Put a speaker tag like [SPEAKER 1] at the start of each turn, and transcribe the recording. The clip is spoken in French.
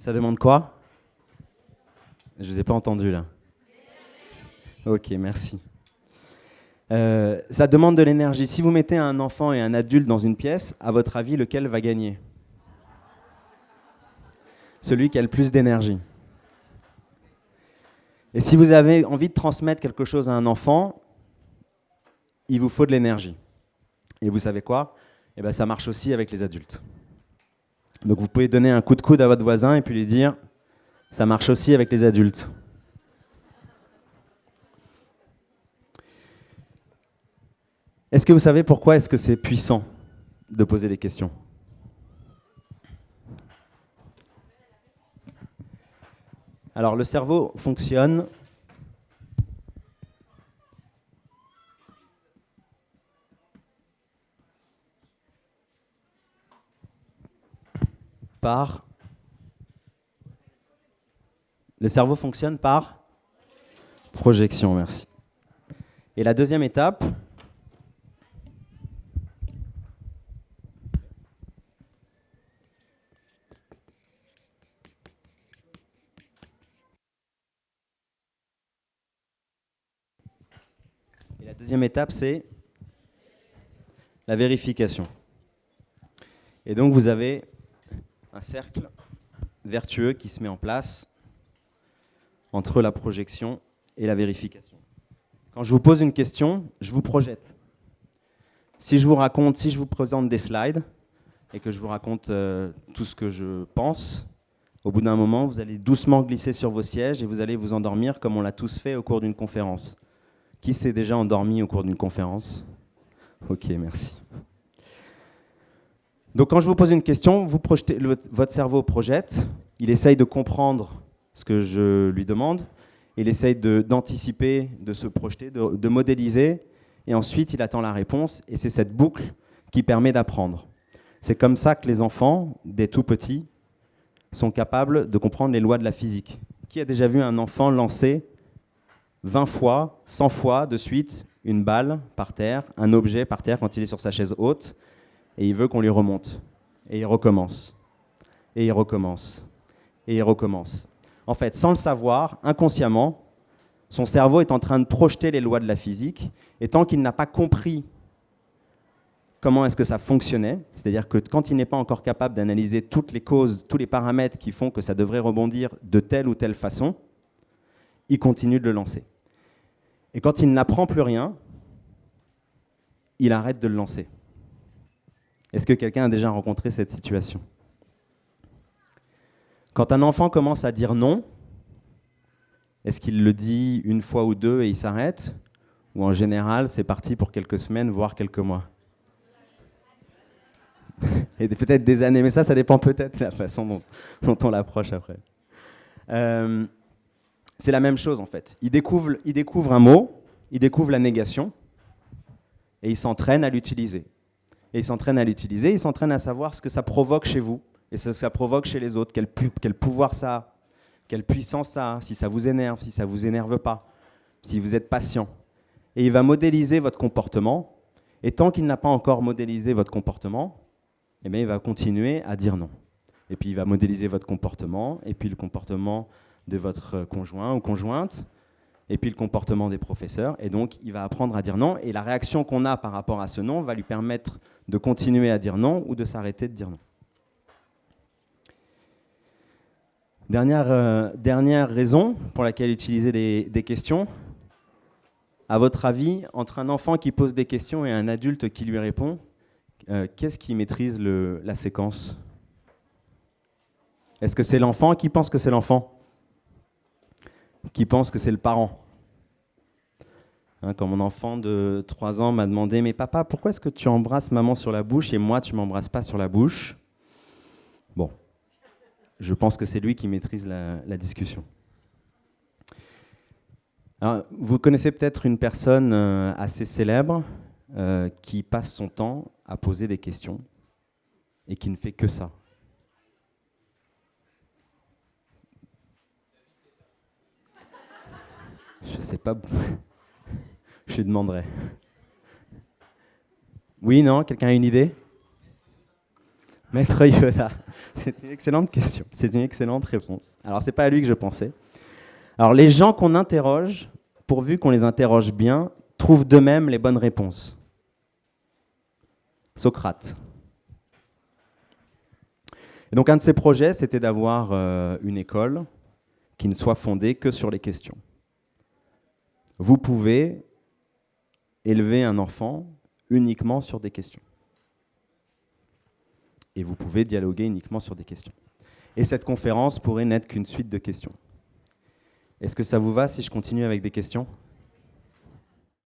[SPEAKER 1] Ça demande quoi? Je ne vous ai pas entendu là. Ok, merci. Ça demande de l'énergie. Si vous mettez un enfant et un adulte dans une pièce, à votre avis, lequel va gagner? Celui qui a le plus d'énergie. Et si vous avez envie de transmettre quelque chose à un enfant, il vous faut de l'énergie. Et vous savez quoi? Eh ben, ça marche aussi avec les adultes. Donc vous pouvez donner un coup de coude à votre voisin et puis lui dire « ça marche aussi avec les adultes ». Est-ce que vous savez pourquoi est-ce que c'est puissant de poser des questions? Alors le cerveau fonctionne par... Le cerveau fonctionne par projection, merci. Et la deuxième étape, c'est la vérification. Et donc vous avez un cercle vertueux qui se met en place entre la projection et la vérification. Quand je vous pose une question, je vous projette. Si je vous présente des slides et que je vous raconte tout ce que je pense, au bout d'un moment, vous allez doucement glisser sur vos sièges et vous allez vous endormir comme on l'a tous fait au cours d'une conférence. Qui s'est déjà endormi au cours d'une conférence? Ok, merci. Donc quand je vous pose une question, vous projetez, votre cerveau projette, il essaye de comprendre ce que je lui demande, il essaye d'anticiper, de se projeter, de modéliser, et ensuite il attend la réponse, et c'est cette boucle qui permet d'apprendre. C'est comme ça que les enfants, dès tout petits, sont capables de comprendre les lois de la physique. Qui a déjà vu un enfant lancer 20 fois, 100 fois de suite, une balle par terre, un objet par terre quand il est sur sa chaise haute, et il veut qu'on lui remonte. Et il recommence. Et il recommence. Et il recommence. En fait, sans le savoir, inconsciemment, son cerveau est en train de projeter les lois de la physique, et tant qu'il n'a pas compris comment est-ce que ça fonctionnait, c'est-à-dire que quand il n'est pas encore capable d'analyser toutes les causes, tous les paramètres qui font que ça devrait rebondir de telle ou telle façon, il continue de le lancer. Et quand il n'apprend plus rien, il arrête de le lancer. Est-ce que quelqu'un a déjà rencontré cette situation? Quand un enfant commence à dire non, est-ce qu'il le dit une fois ou deux et il s'arrête? Ou en général, c'est parti pour quelques semaines, voire quelques mois? Et peut-être des années, mais ça dépend peut-être de la façon dont on l'approche après. C'est la même chose en fait. Il découvre un mot, il découvre la négation, et il s'entraîne à l'utiliser. Et il s'entraîne à l'utiliser, il s'entraîne à savoir ce que ça provoque chez vous, et ce que ça provoque chez les autres, quel pouvoir ça a, quelle puissance ça a, si ça vous énerve, si ça vous énerve pas, si vous êtes patient. Et il va modéliser votre comportement, et tant qu'il n'a pas encore modélisé votre comportement, eh bien, il va continuer à dire non. Et puis il va modéliser votre comportement, et puis le comportement de votre conjoint ou conjointe, et puis le comportement des professeurs. Et donc, il va apprendre à dire non. Et la réaction qu'on a par rapport à ce non va lui permettre de continuer à dire non ou de s'arrêter de dire non. Dernière raison pour laquelle utiliser des questions. À votre avis, entre un enfant qui pose des questions et un adulte qui lui répond, qu'est-ce qui maîtrise la séquence? Est-ce que c'est l'enfant? Qui pense que c'est l'enfant? Qui pense que c'est le parent? Quand mon enfant de 3 ans m'a demandé « Mais papa, pourquoi est-ce que tu embrasses maman sur la bouche et moi, tu ne m'embrasses pas sur la bouche ?» Bon, je pense que c'est lui qui maîtrise la discussion. Alors, vous connaissez peut-être une personne assez célèbre qui passe son temps à poser des questions et qui ne fait que ça. Je ne sais pas. Je lui demanderai. Oui, non? Quelqu'un a une idée? Maître Yoda, c'est une excellente question, c'est une excellente réponse. Alors, c'est pas à lui que je pensais. Alors, les gens qu'on interroge, pourvu qu'on les interroge bien, trouvent d'eux-mêmes les bonnes réponses. Socrate. Et donc, un de ses projets, c'était d'avoir une école qui ne soit fondée que sur les questions. Vous pouvez élever un enfant uniquement sur des questions. Et vous pouvez dialoguer uniquement sur des questions. Et cette conférence pourrait n'être qu'une suite de questions. Est-ce que ça vous va si je continue avec des questions ?